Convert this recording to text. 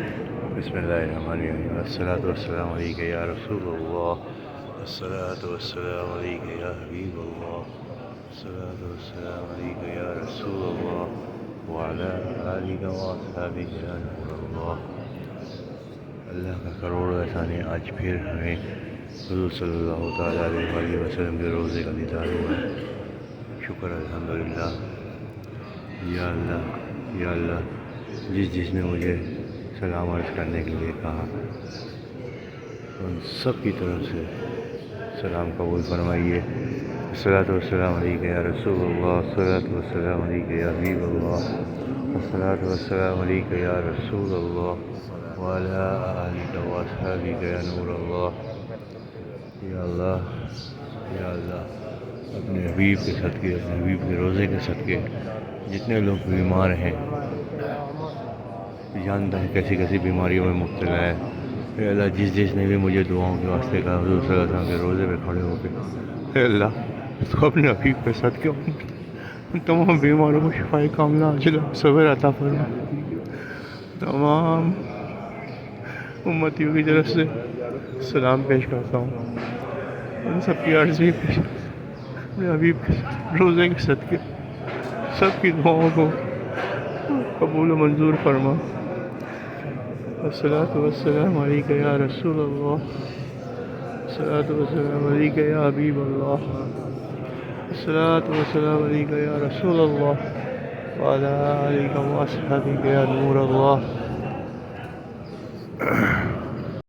بسم اللہ الرحمن الرحیم الصلاۃ والسلام علیک یا رسول اللہ الصلاۃ والسلام علیک یا حبیب اللہ الصلاۃ والسلام علیک یا رسول اللہ وعلی آلک واصحابک یا نور اللہ۔ اللہ کا کروڑ احسان ہے، آج پھر ہمیں حضور صلی اللہ تعالیٰ علیہ وسلم کے روزے کا دیدار ہوا ہے۔ شکر الحمدللہ۔ یا اللہ یا اللہ، جس نے مجھے سلام عرض کرنے کے لیے کہا، ان سب کی طرف سے سلام قبول فرمائیے۔ الصلاۃ والسلام علیک یا رسول اللہ، الصلاۃ والسلام علیک یا حبیب اللہ، الصلاۃ والسلام علیک یا رسول اللہ وعلی آلک واصحابک یا نور اللہ۔ یا اللہ یا اللہ، اپنے حبیب کے صدقے، اپنے حبیب کے روزے کے صدقے جتنے لوگ بیمار ہیں، جانتا ہے کیسی کیسی بیماریوں میں مبتلا ہے، اے اللہ جس نے بھی مجھے دعاؤں کے واسطے کہا، حضور صلی اللہ علیہ وسلم کے روزے پہ کھڑے ہو کے، اے اللہ تو اپنے حبیب کے صدقے ان تمام بیماروں کو شفائے کاملہ عاجلہ صبر عطا فرما۔ تمام امتیوں کی طرف سے سلام پیش کرتا ہوں، ان سب کی عرضی پیش، اپنے حبیب کے روزے کے صدقے سب کی دعاؤں کو قبول و منظور فرما۔ الصلاۃ والسلام علیک یا رسول اللہ، الصلاۃ والسلام علیک یا حبیب اللہ، الصلاۃ والسلام علیک یا رسول اللہ وعلی آلک واصحابک یا نور اللہ۔